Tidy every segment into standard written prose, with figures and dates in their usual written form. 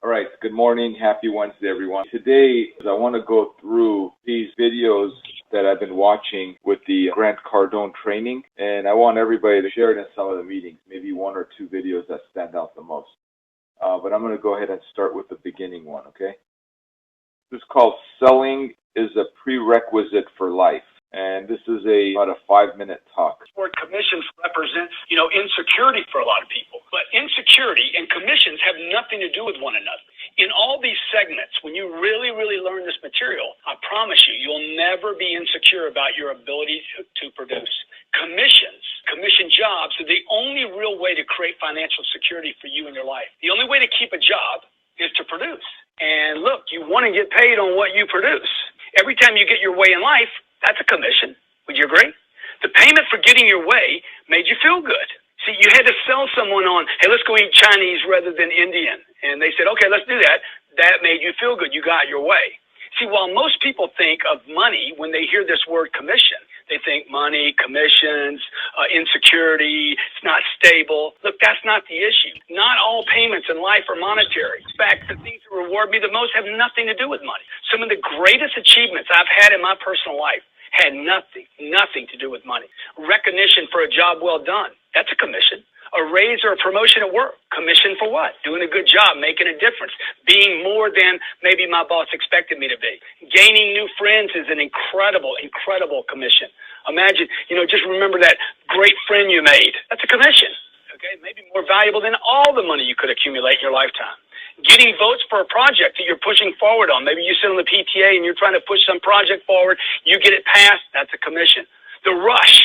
All right, good morning. Happy Wednesday, everyone. Today, I want to go through these videos that I've been watching with the Grant Cardone training, and I want everybody to share it in some of the meetings, maybe one or two videos that stand out the most. But I'm going to go ahead and start with the beginning one, okay? This is called Selling is a Prerequisite for Life. And this is about a 5-minute talk. Word commissions represent, insecurity for a lot of people. But insecurity and commissions have nothing to do with one another. In all these segments, when you really, really learn this material, I promise you, you'll never be insecure about your ability to produce. Commission jobs are the only real way to create financial security for you in your life. The only way to keep a job is to produce. And look, you want to get paid on what you produce. Every time you get your way in life, that's a commission. Would you agree? The payment for getting your way made you feel good. See, you had to sell someone on, hey, let's go eat Chinese rather than Indian. And they said, okay, let's do that. That made you feel good. You got your way. See, while most people think of money when they hear this word commission, they think money, commissions, insecurity, it's not stable. Look, that's not the issue. Not all payments in life are monetary. In fact, the things that reward me the most have nothing to do with money. Some of the greatest achievements I've had in my personal life had nothing to do with money. Recognition for a job well done, that's a commission. A raise or a promotion at work, commission for what? Doing a good job, making a difference, being more than maybe my boss expected me to be. Gaining new friends is an incredible commission. Imagine, just remember that great friend you made. That's a commission, okay? Maybe more valuable than all the money you could accumulate in your lifetime. Getting votes for a project that you're pushing forward on. Maybe you sit on the PTA and you're trying to push some project forward. You get it passed. That's a commission. The rush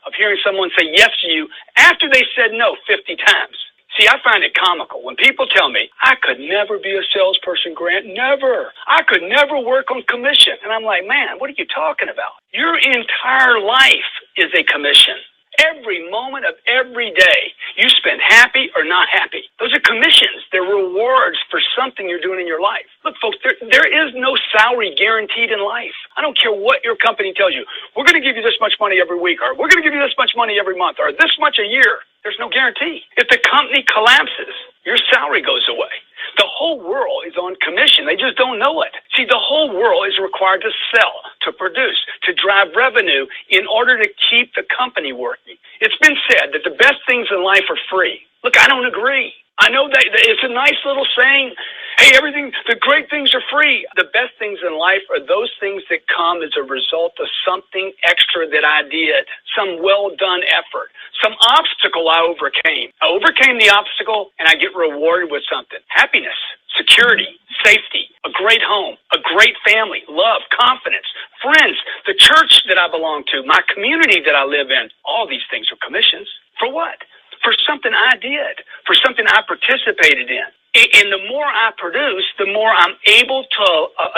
of hearing someone say yes to you after they said no 50 times. See, I find it comical when people tell me, I could never be a salesperson, Grant. Never. I could never work on commission. And I'm like, man, what are you talking about? Your entire life is a commission. Every moment of every day, you spend happy or not happy. Those are commissions. They're rewards for something you're doing in your life. Look, folks, there is no salary guaranteed in life. I don't care what your company tells you. We're going to give you this much money every week, or we're going to give you this much money every month, or this much a year. There's no guarantee. If the company collapses, your salary goes away. The whole world is on commission. They just don't know it. See, the whole world is required to sell, to produce, to drive revenue in order to keep the company working. It's been said that the best things in life are free. Look, I don't agree. I know that it's a nice little saying, hey, the great things are free. The best things in life are those things that come as a result of something extra that I did, some well-done effort, some obstacle I overcame. I overcame the obstacle, and I get rewarded with something. Happiness, security, safety, a great home, a great family, love, confidence, friends, the church that I belong to, my community that I live in. All these things are commissions. For what? For something I did, for something I participated in. And the more I produce, the more I'm able to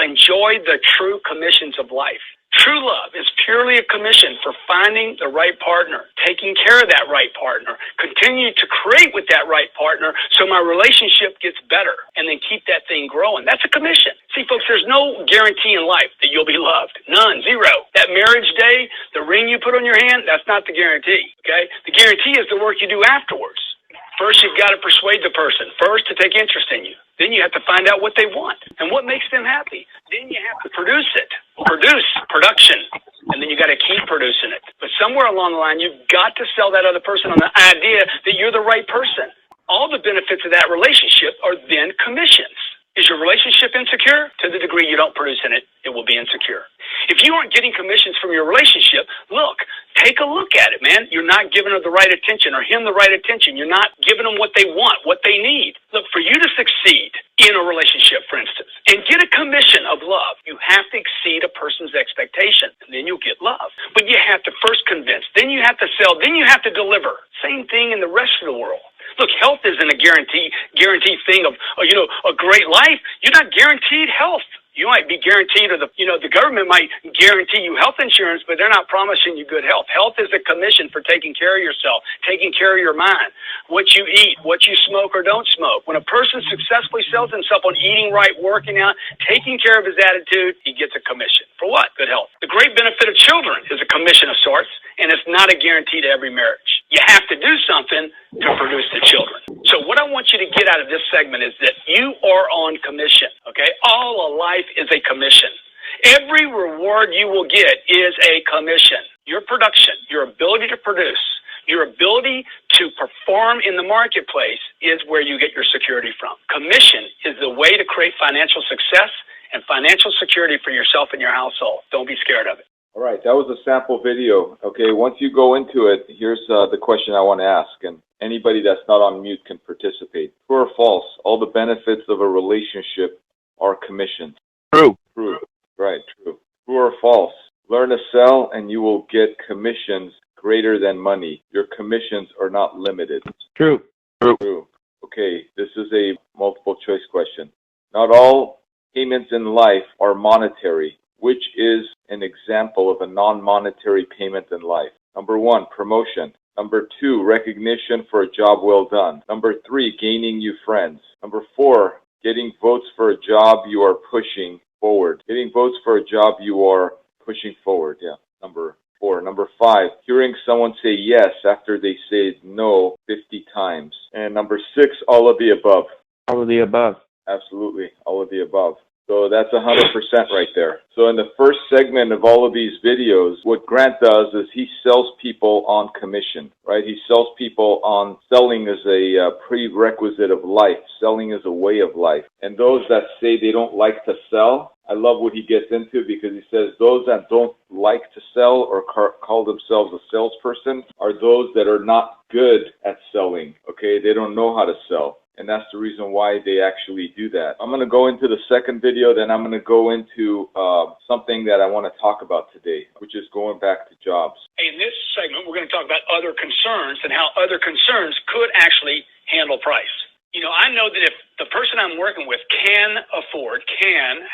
enjoy the true commissions of life. True love is purely a commission for finding the right partner, taking care of that right partner, continuing to create with that right partner so my relationship gets better, and then keep that thing growing. That's a commission. See, folks, there's no guarantee in life that you'll be loved. None, zero. That marriage day, the ring you put on your hand, that's not the guarantee, okay? The guarantee is the work you do afterwards. First, you've got to persuade the person. First, to take interest in you. Then you have to find out what they want and what makes them happy. Then you have to produce it. Production. And then you got to keep producing it. But somewhere along the line, you've got to sell that other person on the idea that you're the right person. All the benefits of that relationship are then commissions. Is your relationship insecure? To the degree you don't produce in it, it will be insecure. If you aren't getting commissions from your relationship, take a look at it, man. You're not giving her the right attention or him the right attention. You're not giving them what they want, what they need. Look, for you to succeed in a relationship, for instance, and get a commission of love, you have to exceed a person's expectation, and then you'll get love. But you have to first convince, then you have to sell, then you have to deliver. Same thing in the rest of the world. Look, health isn't a guaranteed thing of, a great life. You're not guaranteed health. You might be guaranteed, or the government might guarantee you health insurance, but they're not promising you good health. Health is a commission for taking care of yourself, taking care of your mind, what you eat, what you smoke or don't smoke. When a person successfully sells himself on eating right, working out, taking care of his attitude, he gets a commission. For what? Good health. The great benefit of children is a commission of sorts, and it's not a guarantee to every marriage. You have to do something to produce the children. So what I want you to get out of this segment is that you are on commission, okay? All of life is a commission. Every reward you will get is a commission. Your production, your ability to produce, your ability to perform in the marketplace is where you get your security from. Commission is the way to create financial success and financial security for yourself and your household. Don't be scared of it. All right, that was a sample video. Okay, once you go into it, here's the question I want to ask, and anybody that's not on mute can participate. True or false? All the benefits of a relationship are commissions. True. True. Right, true. True or false? Learn to sell and you will get commissions greater than money. Your commissions are not limited. True. True. True. Okay, this is a multiple choice question. Not all payments in life are monetary. Which is an example of a non-monetary payment in life? Number 1, promotion. Number 2, recognition for a job well done. Number 3, gaining new friends. Number 4, getting votes for a job you are pushing forward. Getting votes for a job you are pushing forward. Yeah. Number 4. Number 5, hearing someone say yes after they say no 50 times. And number 6, all of the above. All of the above. Absolutely. All of the above. So that's 100% right there. So in the first segment of all of these videos, what Grant does is he sells people on commission, right? He sells people on selling as a prerequisite of life. Selling is a way of life. And those that say they don't like to sell, I love what he gets into because he says those that don't like to sell or call themselves a salesperson are those that are not good at selling, okay? They don't know how to sell. And that's the reason why they actually do that. I'm going to go into the second video, then I'm going to go into something that I want to talk about today, which is going back to jobs. In this segment, we're going to talk about other concerns and how other concerns could actually handle price. You know, I know that if the person I'm working with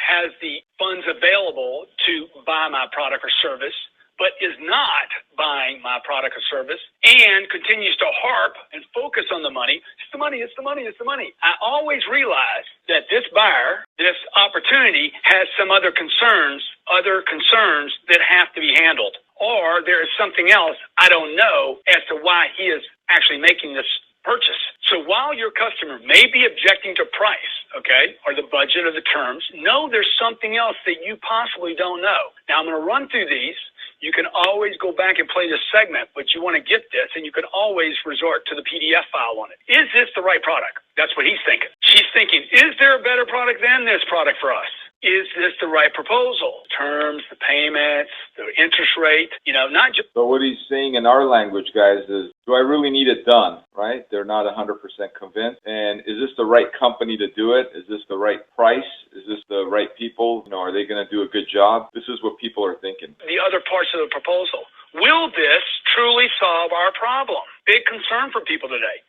has the funds available to buy my product or service, but is not buying my product or service and continues to harp and focus on the money. It's the money, it's the money, it's the money. I always realize that this buyer, this opportunity has some other concerns that have to be handled. Or there is something else I don't know as to why he is actually making this purchase. So while your customer may be objecting to price, okay, or the budget or the terms, know there's something else that you possibly don't know. Now I'm going to run through these. You can always go back and play this segment, but you want to get this, and you can always resort to the PDF file on it. Is this the right product? That's what he's thinking. She's thinking, is there a better product than this product for us? Is this the right proposal? Terms, the payments, the interest rate, not just... So what he's saying in our language, guys, is, do I really need it done, right? They're not 100% convinced. And is this the right company to do it? Is this the right price? Is this the right people? Are they going to do a good job? This is what people are thinking. The other parts of the proposal. Will this truly solve our problem? Big concern for people today.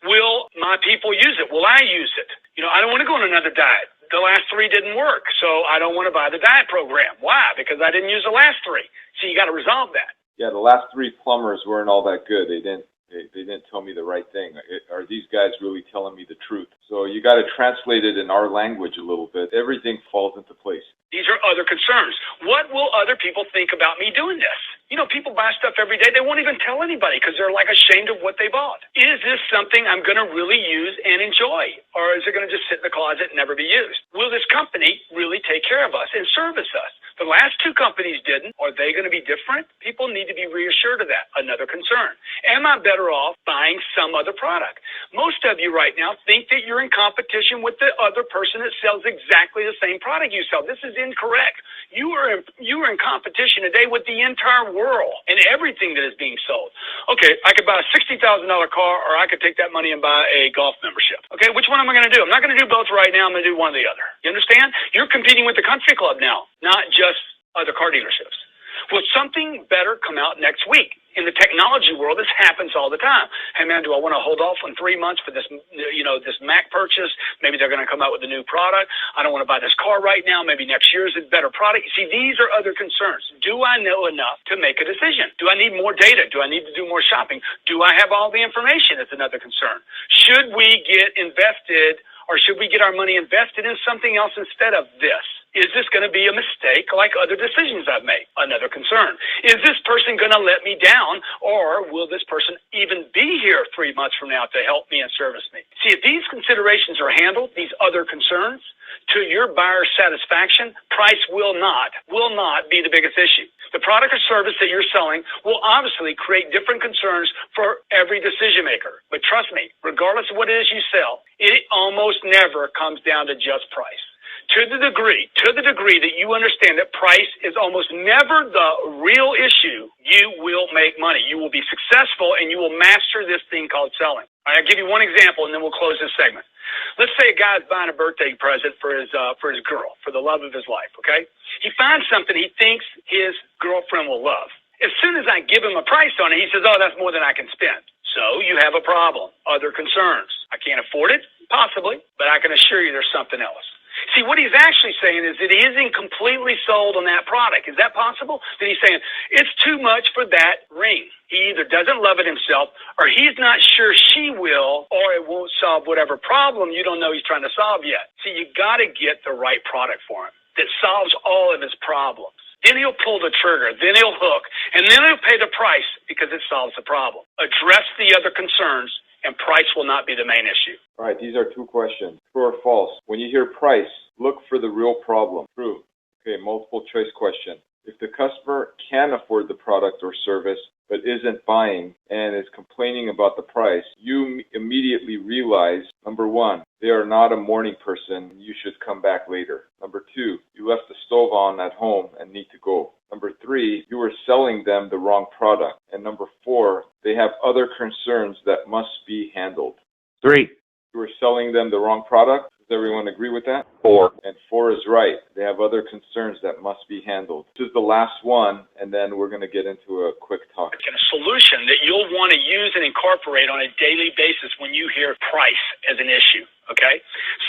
Will my people use it? Will I use it? I don't want to go on another diet. The last 3 didn't work, so I don't want to buy the diet program. Why? Because I didn't use the last 3. So you got to resolve that. Yeah, the last 3 plumbers weren't all that good. They didn't tell me the right thing. Are these guys really telling me the truth? So you got to translate it in our language a little bit. Everything falls into place. These are other concerns. What will other people think about me doing this? People buy stuff every day. They won't even tell anybody because they're like ashamed of what they bought. Is this something I'm going to really use and enjoy? Or is it going to just sit in the closet and never be used? Will this company really take care of us and service us? The last 2 companies didn't. Are they going to be different? People need to be reassured of that. Another concern. Am I better off buying some other product? Most of you right now think that you're in competition with the other person that sells exactly the same product you sell. This is incorrect. You are in competition today with the entire world and everything that is being sold. Okay, I could buy a $60,000 car, or I could take that money and buy a golf membership. Okay, which one am I going to do? I'm not going to do both right now. I'm going to do one or the other. You understand? You're competing with the country club now, not just other car dealerships. Will something better come out next week? In the technology world, this happens all the time. Hey man, do I want to hold off on 3 months for this, this Mac purchase? Maybe they're going to come out with a new product. I don't want to buy this car right now. Maybe next year is a better product. You see, these are other concerns. Do I know enough to make a decision? Do I need more data? Do I need to do more shopping? Do I have all the information? That's another concern. Should we get invested, or should we get our money invested in something else instead of this? Is this going to be a mistake like other decisions I've made? Another concern. Is this person going to let me down, or will this person even be here 3 months from now to help me and service me? See, if these considerations are handled, these other concerns, to your buyer's satisfaction, price will not be the biggest issue. The product or service that you're selling will obviously create different concerns for every decision maker. But trust me, regardless of what it is you sell, it almost never comes down to just price. To the degree that you understand that price is almost never the real issue, you will make money. You will be successful, and you will master this thing called selling. All right, I'll give you one example, and then we'll close this segment. Let's say a guy's buying a birthday present for his girl, for the love of his life, okay? He finds something he thinks his girlfriend will love. As soon as I give him a price on it, he says, oh, that's more than I can spend. So you have a problem. Other concerns. I can't afford it? Possibly, but I can assure you there's something else. See, what he's actually saying is that he isn't completely sold on that product. Is that possible? That he's saying, it's too much for that ring. He either doesn't love it himself, or he's not sure she will, or it won't solve whatever problem you don't know he's trying to solve yet. See, you got to get the right product for him that solves all of his problems. Then he'll pull the trigger, then he'll hook, and then he'll pay the price because it solves the problem. Address the other concerns, and price will not be the main issue. All right, these are 2 questions. True or false? When you hear price, look for the real problem. True. Okay, multiple choice question. If the customer can afford the product or service but isn't buying and is complaining about the price, you immediately realize, number 1, they are not a morning person. You should come back later. Number 2, you left the stove on at home and need to go. Number 3, you were selling them the wrong product. And number 4, they have other concerns that must be handled. 3. You were selling them the wrong product. Does everyone agree with that? 4. And 4 is right. They have other concerns that must be handled. This is the last one, and then we're going to get into a quick talk. And a solution that you'll want to use and incorporate on a daily basis when you hear price as an issue. Okay?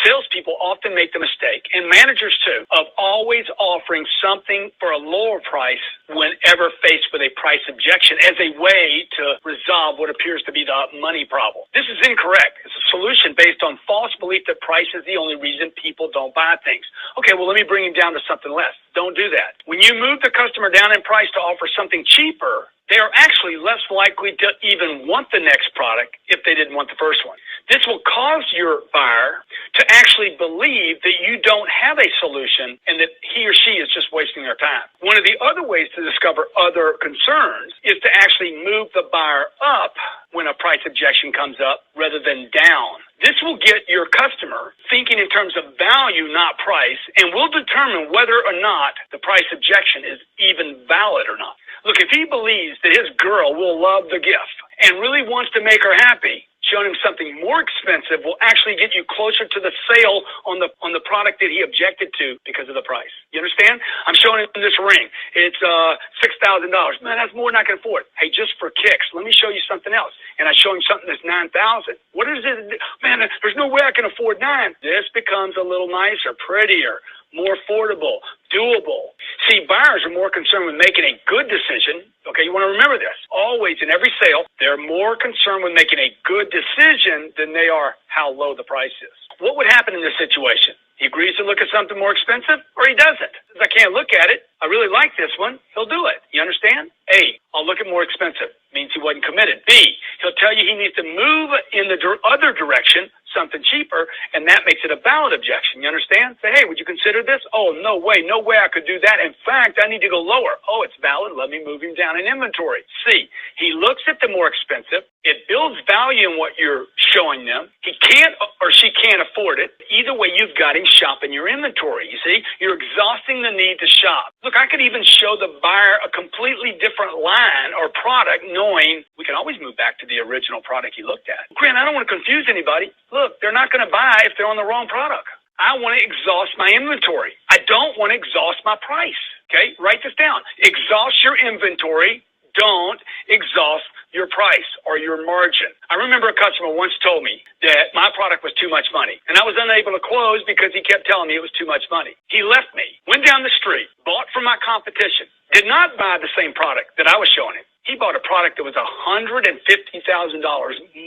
Salespeople often make the mistake, and managers too, of always offering something for a lower price whenever faced with a price objection as a way to resolve what appears to be the money problem. This is incorrect. It's a solution based on false belief that price is the only reason people don't buy things. Okay, well, let me bring him down to something less. Don't do that. When you move the customer down in price to offer something cheaper, they are actually less likely to even want the next product if they didn't want the first one. This will cause your buyer to actually believe that you don't have a solution and that he or she is just wasting their time. One of the other ways to discover other concerns is to actually move the buyer up when a price objection comes up rather than down. This will get your customer thinking in terms of value, not price, and will determine whether or not the price objection is even valid or not. Look, if he believes that his girl will love the gift and really wants to make her happy, showing him something more expensive will actually get you closer to the sale on the product that he objected to because of the price. You understand? I'm showing him this ring. It's $6,000. Man, that's more than I can afford. Hey, just for kicks, let me show you something else. And I show him something that's $9,000. What is it? Man, there's no way I can afford $9,000. This becomes a little nicer, prettier, more affordable, doable. See, buyers are more concerned with making a good decision. Okay, you want to remember this. Always in every sale, they're more concerned with making a good decision than they are how low the price is. What would happen in this situation? He agrees to look at something more expensive, or he doesn't. Says, I can't look at it. I really like this one. He'll do it. You understand? A, I'll look at more expensive. Means he wasn't committed. B, he'll tell you he needs to move in the other direction, something cheaper, and that makes it a valid objection. You understand? Say, hey, would you consider this? Oh, no way I could do that. In fact, I need to go lower. Oh, it's valid. Let me move him down in inventory. C, he looks at the more expensive. It builds value in what you're showing them. He can't or she can't afford it. Either way, you've got him shopping your inventory. You see, you're exhausting the need to shop. Look, I could even show the buyer a completely different line or product, knowing we can always move back to the original product he looked at. Grant, I don't want to confuse anybody. Look, they're not going to buy if they're on the wrong product. I want to exhaust my inventory. I don't want to exhaust my price. Okay, write this down. Exhaust your inventory. Don't exhaust your price or your margin. I remember a customer once told me that my product was too much money, and I was unable to close because he kept telling me it was too much money. He left me, went down the street, bought from my competition, did not buy the same product that I was showing him. He bought a product that was $150,000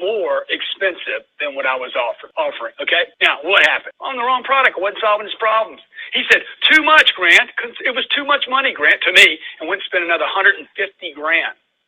more expensive than what I was offering. Okay? Now, what happened? Oh, selling the wrong product. I wasn't solving his problems. He said, too much, Grant. It was too much money, Grant, to me, and went and spent another $150,000.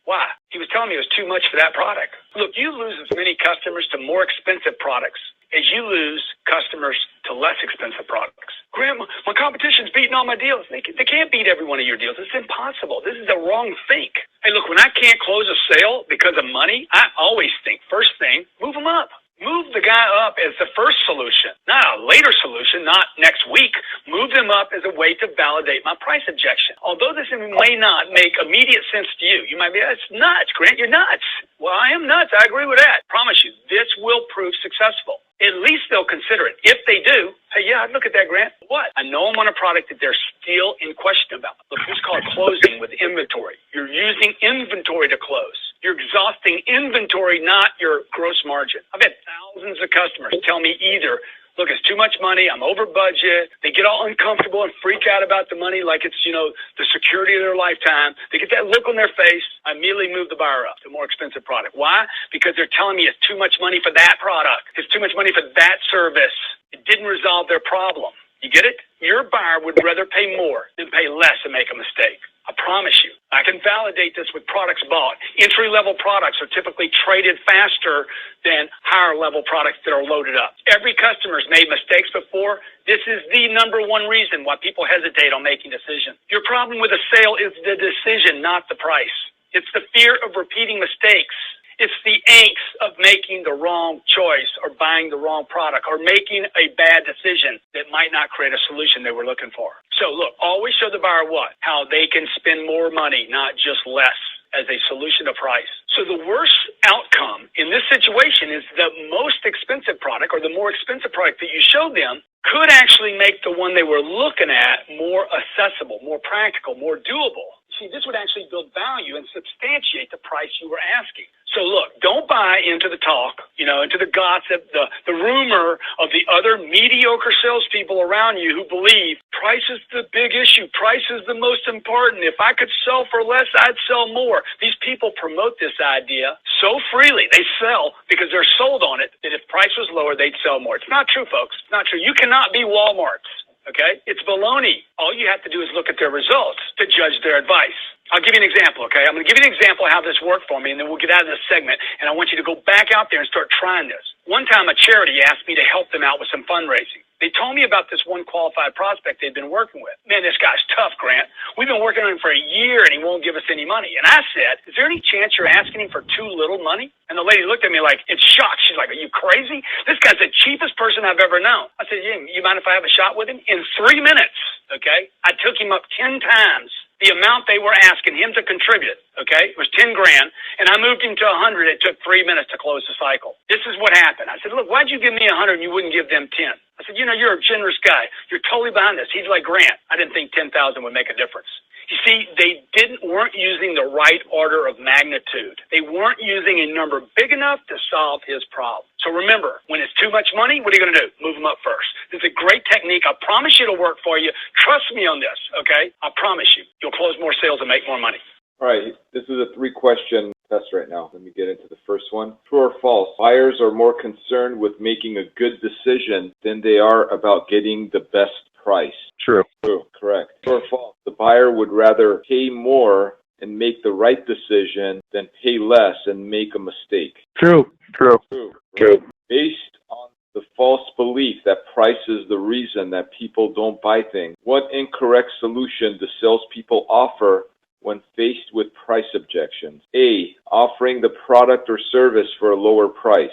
Why? He was telling me it was too much for that product. Look, you lose as many customers to more expensive products as you lose customers to less expensive products. Grant, my competition's beating all my deals. They can't beat every one of your deals. It's impossible. This is a wrong think. Hey, look, when I can't close a sale because of money, I always think, first thing, move them up. Move the guy up as the first solution, not a later solution, not next week. Move them up as a way to validate my price objection. Although this may not make immediate sense to you, you might be, it's nuts, Grant, you're nuts. Well, I am nuts. I agree with that. Promise you, this will prove successful. At least they'll consider it. If they do, hey, yeah, I'd look at that, Grant. What? I know I'm on a product that they're still in question about. Look, it's called closing with inventory. You're using inventory to close. You're exhausting inventory, not your gross margin. I've had thousands of customers tell me either, look, it's too much money, I'm over budget. They get all uncomfortable and freak out about the money like it's, the security of their lifetime. They get that look on their face. I immediately move the buyer up to a more expensive product. Why? Because they're telling me it's too much money for that product. It's too much money for that service. It didn't resolve their problem. You get it? Your buyer would rather pay more than pay less and make a mistake. I promise you. I can validate this with products bought. Entry-level products are typically traded faster than higher-level products that are loaded up. Every customer's made mistakes before. This is the number one reason why people hesitate on making decisions. Your problem with a sale is the decision, not the price. It's the fear of repeating mistakes. It's the angst of making the wrong choice or buying the wrong product or making a bad decision that might not create a solution they were looking for. So look, always show the buyer what? How they can spend more money, not just less, as a solution to price. So the worst outcome in this situation is the most expensive product or the more expensive product that you showed them could actually make the one they were looking at more accessible, more practical, more doable. See, this would actually build value and substantiate the price you were asking. So look, don't buy into the talk, into the gossip, the rumor of the other mediocre salespeople around you who believe price is the big issue. Price is the most important. If I could sell for less, I'd sell more. These people promote this idea so freely. They sell because they're sold on it that if price was lower, they'd sell more. It's not true, folks. It's not true. You cannot be Walmart's. Okay? It's baloney. All you have to do is look at their results to judge their advice. I'll give you an example, okay? I'm going to give you an example of how this worked for me, and then we'll get out of this segment, and I want you to go back out there and start trying this. One time, a charity asked me to help them out with some fundraising. They told me about this one qualified prospect they'd been working with. Man, this guy's tough, Grant. We've been working on him for a year, and he won't give us any money. And I said, is there any chance you're asking him for too little money? And the lady looked at me like, in shock. She's like, are you crazy? This guy's the cheapest person I've ever known. I said, yeah, you mind if I have a shot with him? In 3 minutes, okay, I took him up 10 times the amount they were asking him to contribute, okay? It was 10 grand, and I moved him to 100. It took 3 minutes to close the cycle. This is what happened. I said, look, why'd you give me 100 and you wouldn't give them 10? I said, you're a generous guy. You're totally behind this. He's like, Grant, I didn't think 10,000 would make a difference. You see, they weren't using the right order of magnitude. They weren't using a number big enough to solve his problem. So remember, when it's too much money, what are you going to do? Move them up first. This is a great technique. I promise you it'll work for you. Trust me on this, okay? I promise you. You'll close more sales and make more money. All right, this is a 3-question test right now. Let me get into the first one. True or false? Buyers are more concerned with making a good decision than they are about getting the best price. True. True, correct. True or false? The buyer would rather pay more and make the right decision than pay less and make a mistake. True. True. True. True. Based on the false belief that price is the reason that people don't buy things, what incorrect solution do salespeople offer when faced with price objections? A, offering the product or service for a lower price.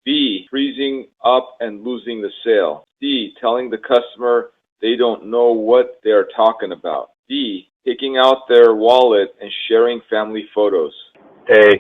B, freezing up and losing the sale. C, telling the customer they don't know what they are talking about. D, taking out their wallet and sharing family photos. A,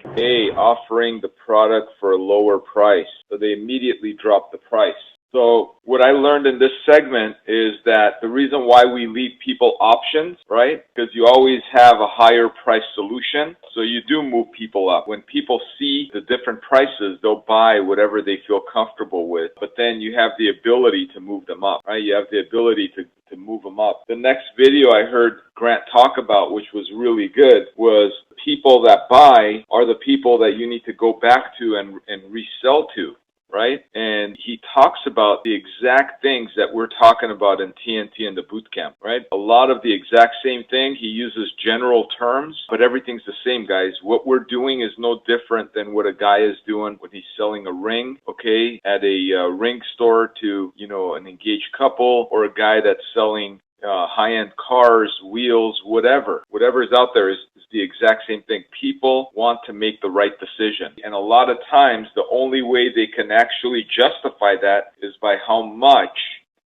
offering the product for a lower price. So they immediately drop the price. So what I learned in this segment is that the reason why we leave people options, right? Because you always have a higher price solution. So you do move people up. When people see the different prices, they'll buy whatever they feel comfortable with. But then you have the ability to move them up, right? You have the ability to move them up. The next video I heard Grant talk about, which was really good, was people that buy are the people that you need to go back to and resell to. right? And he talks about the exact things that we're talking about in TNT and the boot camp, right? A lot of the exact same thing. He uses general terms, but everything's the same, guys. What we're doing is no different than what a guy is doing when he's selling a ring, okay, at a ring store to, you know, an engaged couple, or a guy that's selling high-end cars, wheels, whatever is out there is the exact same thing. People want to make the right decision. And a lot of times, the only way they can actually justify that is by how much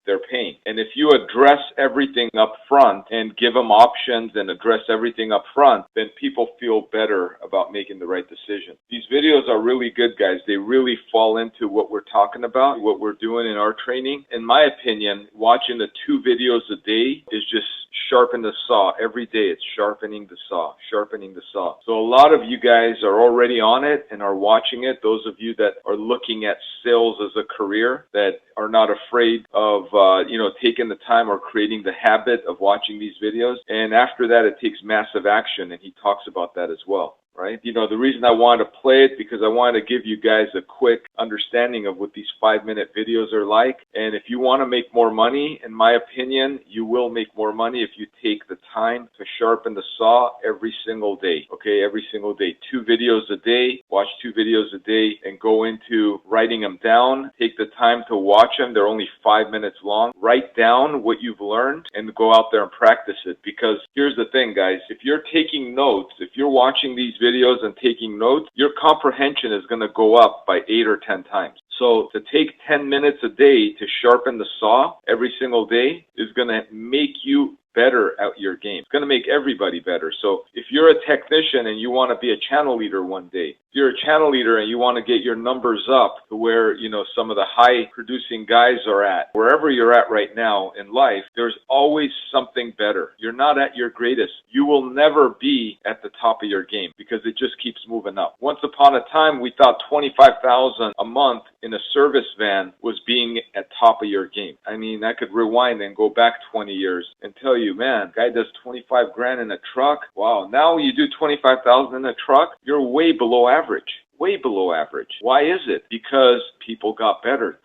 they're paying. And if you address everything up front and give them options and address everything up front, then people feel better about making the right decision. These videos are really good, guys. They really fall into what we're talking about, what we're doing in our training. In my opinion, watching the 2 videos a day is just sharpen the saw. Every day it's sharpening the saw, sharpening the saw. So a lot of you guys are already on it and are watching it. Those of you that are looking at sales as a career, that are not afraid of taking the time or creating the habit of watching these videos. And after that, it takes massive action, and he talks about that as well. Right? You know, the reason I wanted to play it because I wanted to give you guys a quick understanding of what these 5-minute videos are like. And if you want to make more money, in my opinion, you will make more money if you take the time to sharpen the saw every single day. Okay, every single day. 2 videos a day, watch 2 videos a day, and go into writing them down. Take the time to watch them. They're only 5 minutes long. Write down what you've learned and go out there and practice it. Because here's the thing, guys. If you're taking notes, if you're watching these videos and taking notes, your comprehension is going to go up by 8 or 10 times. So to take 10 minutes a day to sharpen the saw every single day is going to make you better at your game. It's going to make everybody better. So if you're a technician and you want to be a channel leader one day, if you're a channel leader and you want to get your numbers up to where, you know, some of the high producing guys are at, wherever you're at right now in life, there's always something better. You're not at your greatest. You will never be at the top of your game because it just keeps moving up. Once upon a time, we thought $25,000 a month in a service van was being at top of your game. I mean, I could rewind and go back 20 years and tell you, man, guy does 25 grand in a truck. Wow. Now you do 25,000 in a truck, you're way below average. Way below average. Why is it? Because people got better.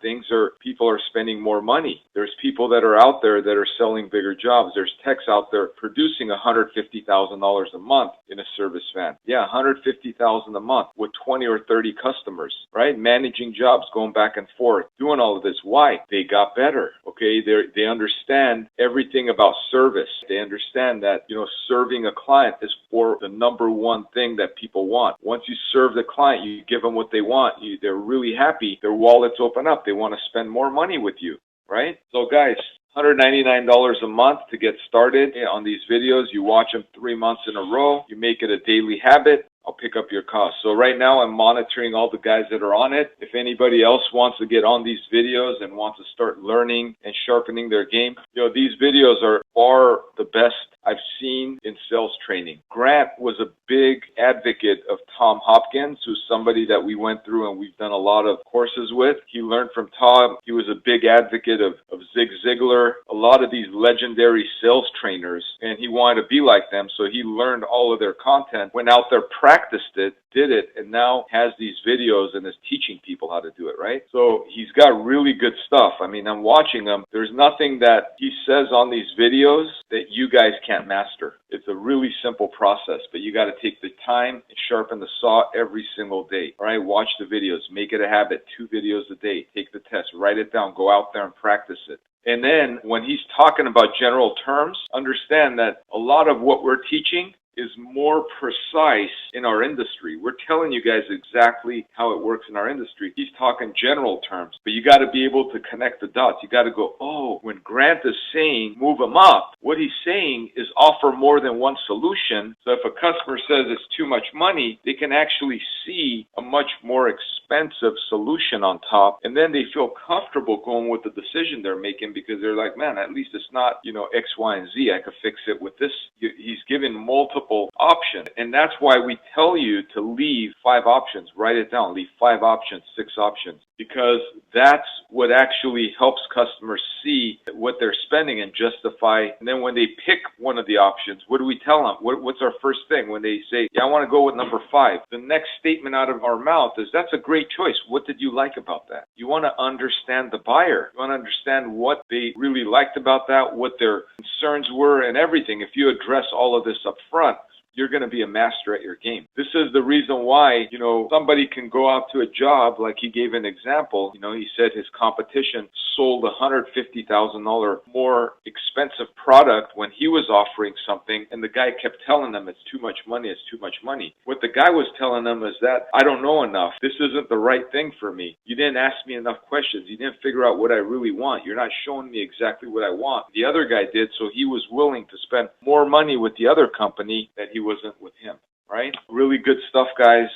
People are spending more money. There's people that are out there that are selling bigger jobs. There's techs out there producing $150,000 a month in a service van. Yeah, $150,000 a month with 20 or 30 customers, right? Managing jobs, going back and forth, doing all of this. Why? They got better. Okay, they understand everything about service. They understand that, you know, serving a client is for the number one thing that people want. Once you serve the client, you give them what they want. They're really happy. Their wallets open up. They want to spend more money with you, right? So guys, $199 a month to get started on these videos. You watch them 3 months in a row. You make it a daily habit. I'll pick up your cost. So right now I'm monitoring all the guys that are on it. If anybody else wants to get on these videos and wants to start learning and sharpening their game, you know, these videos are far the best I've seen in sales training. Grant was a big advocate of Tom Hopkins, who's somebody that we went through and we've done a lot of courses with. He learned from Tom. He was a big advocate of Zig Ziglar, a lot of these legendary sales trainers, and he wanted to be like them. So he learned all of their content, went out there, practiced it, did it, and now has these videos and is teaching people how to do it, right? So he's got really good stuff. I mean, I'm watching him. There's nothing that he says on these videos that you guys can't master. It's a really simple process, but you got to take the time and sharpen the saw every single day. All right, watch the videos. Make it a habit. 2 videos a day. Take the test. Write it down. Go out there and practice it. And then when he's talking about general terms, understand that a lot of what we're teaching is more precise in our industry. We're telling you guys exactly how it works in our industry. He's talking general terms, but you got to be able to connect the dots. You got to go, oh, when Grant is saying move them up, what he's saying is offer more than one solution. So if a customer says it's too much money, they can actually see a much more expensive solution on top, and then they feel comfortable going with the decision they're making because they're like, man, at least it's not, you know, X, Y, and Z. I could fix it with this. He's given multiple multiple options. And that's why we tell you to leave 5 options. Write it down. Leave 5 options, 6 options, because that's what actually helps customers see what they're spending and justify. And then when they pick one of the options, what do we tell them? What's our first thing? When they say, yeah, I want to go with number 5, the next statement out of our mouth is, that's a great choice. What did you like about that? You want to understand the buyer. You want to understand what they really liked about that, what their concerns were, and everything. If you address all of this up front, you're going to be a master at your game. This is the reason why, somebody can go out to a job, like he gave an example. He said his competition sold $150,000 more expensive product when he was offering something, and the guy kept telling them it's too much money, it's too much money. What the guy was telling them is that, I don't know enough. This isn't the right thing for me. You didn't ask me enough questions. You didn't figure out what I really want. You're not showing me exactly what I want. The other guy did, so he was willing to spend more money with the other company that he wasn't with him, right? Really good stuff, guys.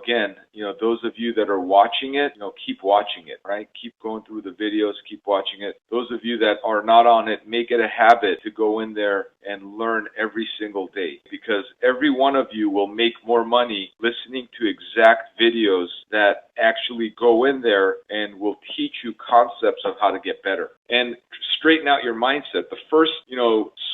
Again, those of you that are watching it, keep watching it, right? Keep going through the videos, keep watching it. Those of you that are not on it, make it a habit to go in there and learn every single day, because every one of you will make more money listening to exact videos that actually go in there and will teach you concepts of how to get better and straighten out your mindset. The first,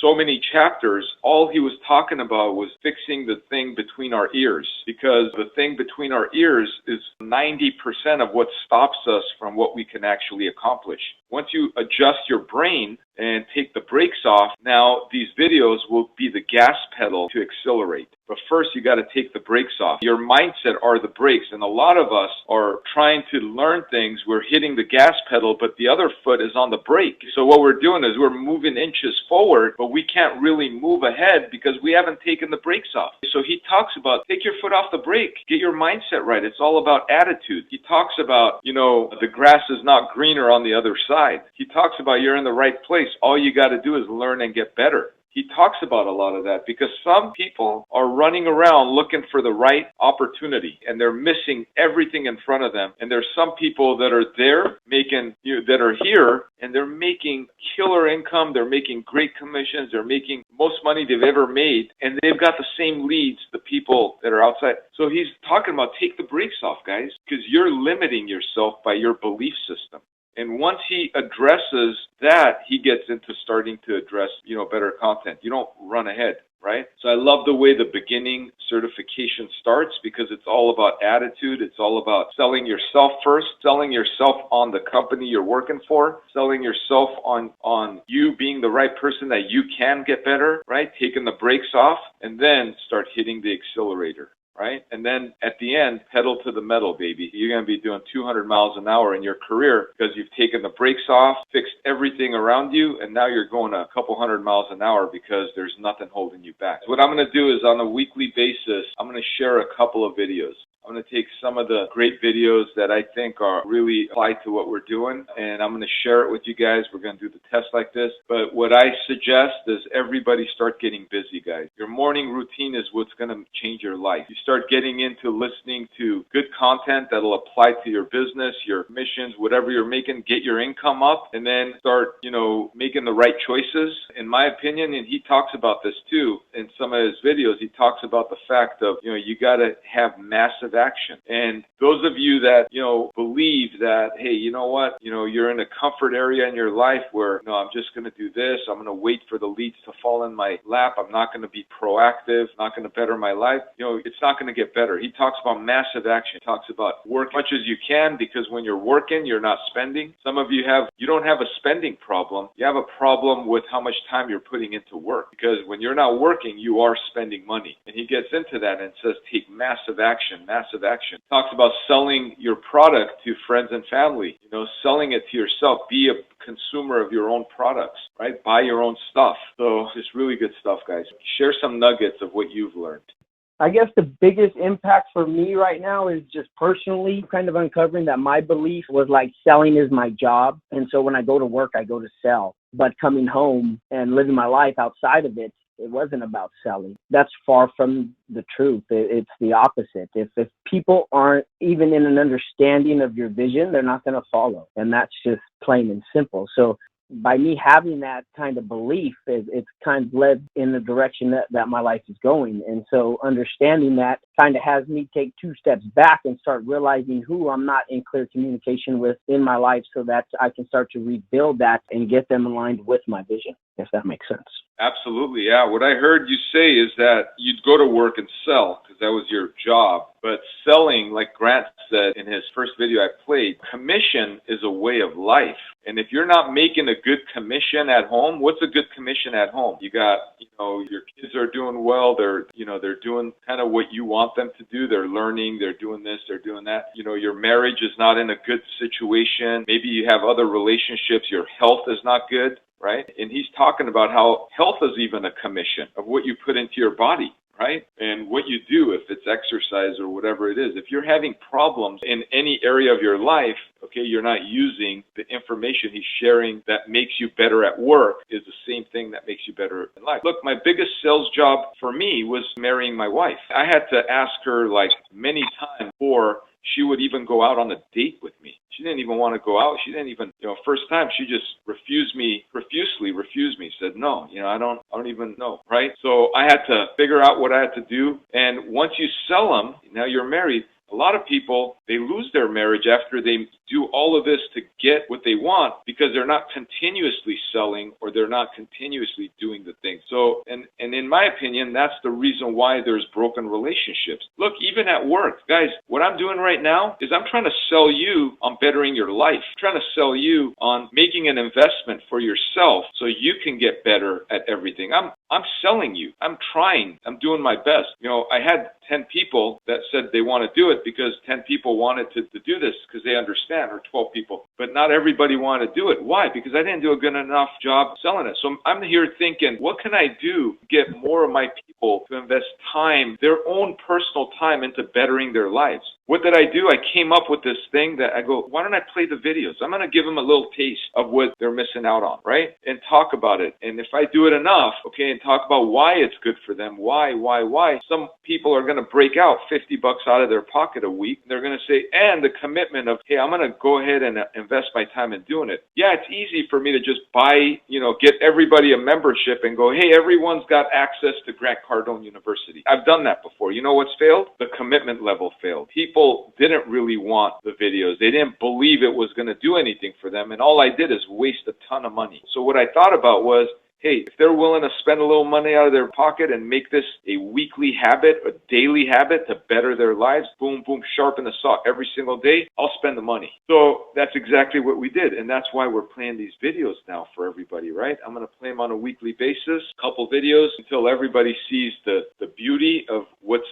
so many chapters, all he was talking about was fixing the thing between our ears, because the thing between our ears is 90% of what stops us from what we can actually accomplish. Once you adjust your brain and take the brakes off, now these videos will be the gas pedal to accelerate. But first, you got to take the brakes off. Your mindset are the brakes, and a lot of us are trying to learn things. We're hitting the gas pedal, but the other foot is on the brake. So what we're doing is we're moving inches forward, but we can't really move ahead because we haven't taken the brakes off. So he talks about, take your foot off the brake, get your mindset right. It's all about attitude. He talks about, the grass is not greener on the other side. He talks about you're in the right place. All you got to do is learn and get better. He talks about a lot of that because some people are running around looking for the right opportunity and they're missing everything in front of them. And there's some people that are there that are here and they're making killer income. They're making great commissions. They're making most money they've ever made. And they've got the same leads, the people that are outside. So he's talking about take the brakes off, guys, because you're limiting yourself by your belief system. And once he addresses that, he gets into starting to address, better content. You don't run ahead, right? So I love the way the beginning certification starts because it's all about attitude. It's all about selling yourself first, selling yourself on the company you're working for, selling yourself on you being the right person that you can get better, right? Taking the brakes off and then start hitting the accelerator. Right? And then at the end, pedal to the metal, baby. You're going to be doing 200 miles an hour in your career because you've taken the brakes off, fixed everything around you, and now you're going a couple hundred miles an hour because there's nothing holding you back. What I'm going to do is on a weekly basis, I'm going to share a couple of videos. I'm going to take some of the great videos that I think are really apply to what we're doing, and I'm going to share it with you guys. We're going to do the test like this. But what I suggest is everybody start getting busy, guys. Your morning routine is what's going to change your life. You start getting into listening to good content that'll apply to your business, your missions, whatever you're making, get your income up, and then start, making the right choices. In my opinion, and he talks about this too in some of his videos, he talks about the fact of, you got to have massive action. And those of you that, believe that, hey, you know what, you're in a comfort area in your life where, no, I'm just going to do this. I'm going to wait for the leads to fall in my lap. I'm not going to be proactive, not going to better my life. It's not going to get better. He talks about massive action. He talks about work as much as you can because when you're working, you're not spending. Some of you don't have a spending problem. You have a problem with how much time you're putting into work because when you're not working, you are spending money. And he gets into that and says, take massive action. Talks about selling your product to friends and family, selling it to yourself. Be a consumer of your own products, right? Buy your own stuff. So it's really good stuff, guys. Share some nuggets of what you've learned. I guess the biggest impact for me right now is just personally kind of uncovering that my belief was like selling is my job. And so when I go to work, I go to sell. But coming home and living my life outside of it, it wasn't about selling. That's far from the truth. It's the opposite. If people aren't even in an understanding of your vision, they're not going to follow. And that's just plain and simple. So by me having that kind of belief, it's kind of led in the direction that my life is going. And so understanding that kind of has me take 2 steps back and start realizing who I'm not in clear communication with in my life, so that I can start to rebuild that and get them aligned with my vision, if that makes sense. Absolutely, yeah. What I heard you say is that you'd go to work and sell because that was your job. But selling, like Grant said in his first video I played, commission is a way of life. And if you're not making a good commission at home, what's a good commission at home? You got, your kids are doing well. They're doing kind of what you want them to do. They're learning. They're doing this. They're doing that. Your marriage is not in a good situation. Maybe you have other relationships. Your health is not good, right? And he's talking about how health is even a commission of what you put into your body, right? And what you do, if it's exercise or whatever it is. If you're having problems in any area of your life, okay, you're not using the information he's sharing that makes you better at work is the same thing that makes you better in life. Look, my biggest sales job for me was marrying my wife. I had to ask her like many times before she would even go out on a date with me. She didn't even want to go out. She didn't even, first time she just profusely refused me. Said, no, I don't even know, right? So I had to figure out what I had to do. And once you sell them, now you're married. A lot of people, they lose their marriage after they do all of this to get what they want because they're not continuously selling or they're not continuously doing the thing. So, and in my opinion, that's the reason why there's broken relationships. Look, even at work, guys, what I'm doing right now is I'm trying to sell you on bettering your life. I'm trying to sell you on making an investment for yourself so you can get better at everything. I'm selling you. I'm trying. I'm doing my best. I had 10 people that said they want to do it because 10 people wanted to do this because they understand, or 12 people. But not everybody wanted to do it. Why? Because I didn't do a good enough job selling it. So I'm here thinking, what can I do to get more of my people to invest time, their own personal time, into bettering their lives? What did I do? I came up with this thing that I go, why don't I play the videos? I'm going to give them a little taste of what they're missing out on, right? And talk about it. And if I do it enough, okay, and talk about why it's good for them, why, some people are going to break out $50 out of their pocket a week. They're going to say, and the commitment of, hey, I'm going to go ahead and invest my time in doing it. Yeah, it's easy for me to just buy, get everybody a membership and go, hey, everyone's got access to Grant Cardone University. I've done that before. You know what's failed? The commitment level failed. People didn't really want the videos. They didn't believe it was going to do anything for them. And all I did is waste a ton of money. So what I thought about was, hey, if they're willing to spend a little money out of their pocket and make this a weekly habit, a daily habit to better their lives, boom, boom, sharpen the saw every single day, I'll spend the money. So that's exactly what we did. And that's why we're playing these videos now for everybody, right? I'm going to play them on a weekly basis, a couple videos until everybody sees the beauty of what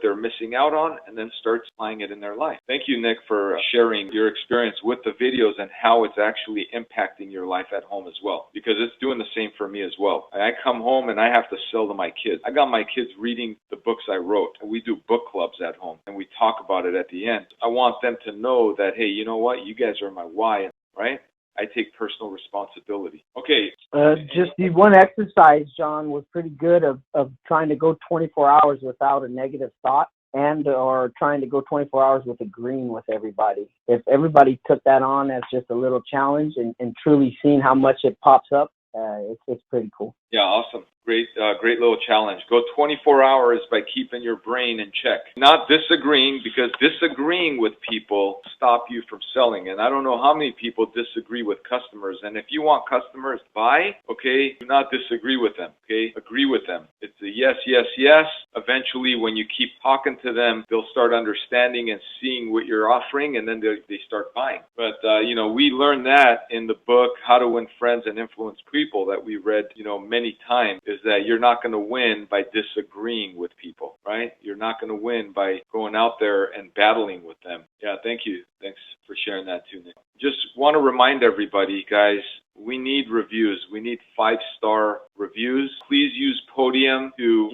they're missing out on, and then starts applying it in their life. Thank you, Nick, for sharing your experience with the videos and how it's actually impacting your life at home as well, because it's doing the same for me as well. I come home and I have to sell to my kids. I got my kids reading the books I wrote, and we do book clubs at home, and we talk about it at the end. I want them to know that, hey, you know what? You guys are my why, right? I take personal responsibility. Okay. Just the one exercise, John, was pretty good of trying to go 24 hours without a negative thought, and or trying to go 24 hours with agreeing with everybody. If everybody took that on as just a little challenge and truly seeing how much it pops up, it's pretty cool. Yeah, awesome. Great little challenge. Go 24 hours by keeping your brain in check. Not disagreeing, because disagreeing with people stop you from selling. And I don't know how many people disagree with customers. And if you want customers to buy, okay, do not disagree with them, okay? Agree with them. It's a yes, yes, yes. Eventually, when you keep talking to them, they'll start understanding and seeing what you're offering, and then they start buying. But, we learned that in the book, How to Win Friends and Influence People, that we read, many times, is that you're not going to win by disagreeing with people, right? You're not going to win by going out there and battling with them. Yeah, thank you. Thanks for sharing that too, Nick. Just want to remind everybody, guys, we need reviews. We need 5-star reviews. Please use Podium to,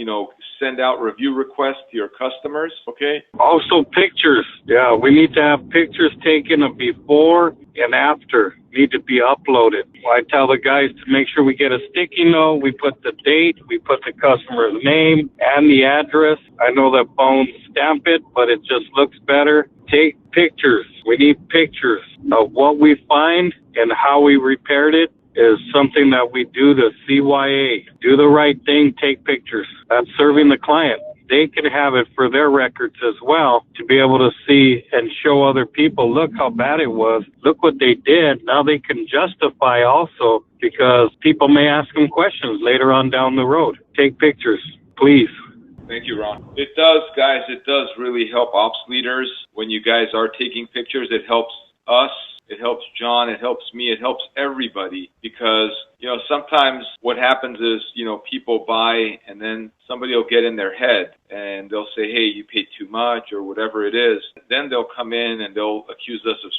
send out review requests to your customers, okay? Also pictures. Yeah, we need to have pictures taken of before and after. Need to be uploaded. I tell the guys to make sure we get a sticky note. We put the date, we put the customer's name and the address. I know that phones stamp it, but it just looks better. Take pictures. We need pictures of what we find and how we repaired it is something that we do the CYA. Do the right thing, take pictures. That's serving the client. They can have it for their records as well to be able to see and show other people, look how bad it was, look what they did. Now they can justify also, because people may ask them questions later on down the road. Take pictures, please. Thank you, Ron. It does, guys. It does really help ops leaders when you guys are taking pictures. It helps us. It helps John. It helps me. It helps everybody because, sometimes what happens is, people buy and then somebody will get in their head and they'll say, hey, you paid too much or whatever it is. Then they'll come in and they'll accuse us of,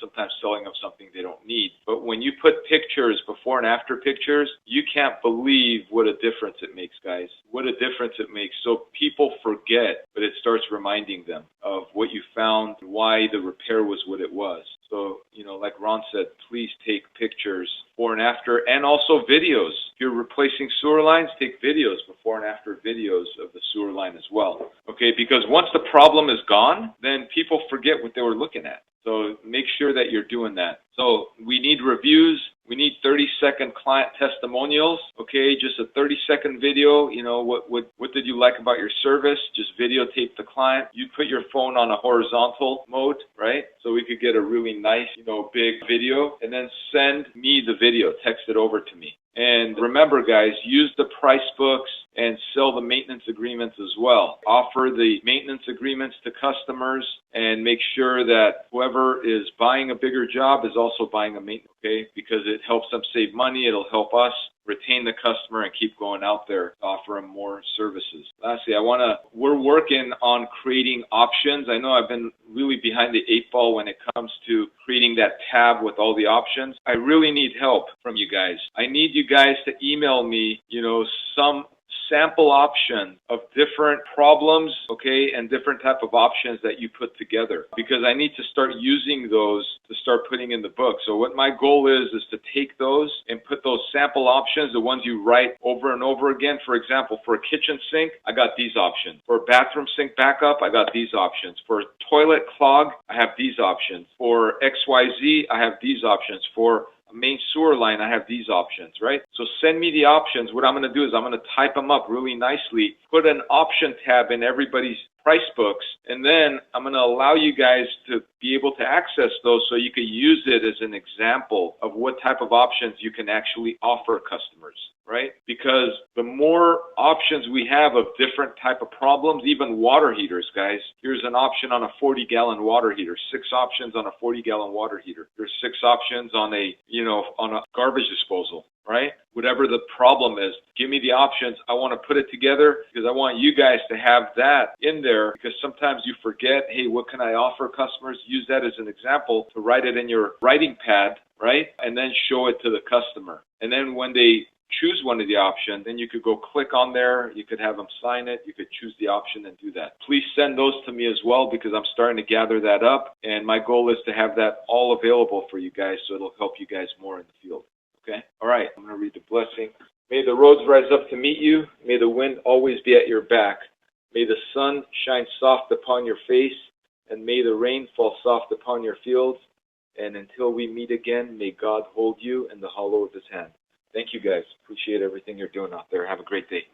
sometimes selling them something they don't need. But when you put pictures, before and after pictures, you can't believe what a difference it makes, guys. What a difference it makes. So people forget, but it starts reminding them of what you found, why the repair was what it was. So, like Ron said, please take pictures before and after, and also videos. If you're replacing sewer lines, take videos, before and after videos of the sewer line as well. Okay, because once the problem is gone, then people forget what they were looking at. So make sure that you're doing that. So we need reviews. We need 30-second client testimonials. Okay, just a 30-second video. What did you like about your service? Just videotape the client. You put your phone on a horizontal mode, right? So we could get a really nice, big video, and then send me the video. Text it over to me. And remember, guys, use the price books and sell the maintenance agreements as well. Offer the maintenance agreements to customers and make sure that whoever is buying a bigger job is also buying a maintenance, okay? Because it helps them save money. It'll help us retain the customer and keep going out there to offer them more services. Lastly, we're working on creating options. I know I've been really behind the 8 ball when it comes to creating that tab with all the options. I really need help from you guys. I need you guys to email me, some sample option of different problems, okay, and different type of options that you put together, because I need to start using those to start putting in the book. So what my goal is to take those and put those sample options, the ones you write over and over again. For example, for a kitchen sink, I got these options. For a bathroom sink backup, I got these options. For a toilet clog, I have these options. For XYZ, I have these options. For main sewer line, I have these options, right? So send me the options. What I'm going to do is I'm going to type them up really nicely, put an option tab in everybody's price books, and then I'm going to allow you guys to be able to access those so you can use it as an example of what type of options you can actually offer customers, right? Because the more options we have of different type of problems, even water heaters, guys, here's an option on a 40-gallon water heater, 6 options on a 40-gallon water heater. There's 6 options on a garbage disposal, right? Whatever the problem is, give me the options. I want to put it together because I want you guys to have that in there, because sometimes you forget, hey, what can I offer customers? Use that as an example to write it in your writing pad, right? And then show it to the customer. And then when they choose one of the options, then you could go click on there, you could have them sign it, you could choose the option and do that. Please send those to me as well, because I'm starting to gather that up, and my goal is to have that all available for you guys so it'll help you guys more in the field. Okay? All right, I'm going to read the blessing. May the roads rise up to meet you. May the wind always be at your back. May the sun shine soft upon your face, and may the rain fall soft upon your fields. And until we meet again, may God hold you in the hollow of his hand. Thank you, guys. Appreciate everything you're doing out there. Have a great day.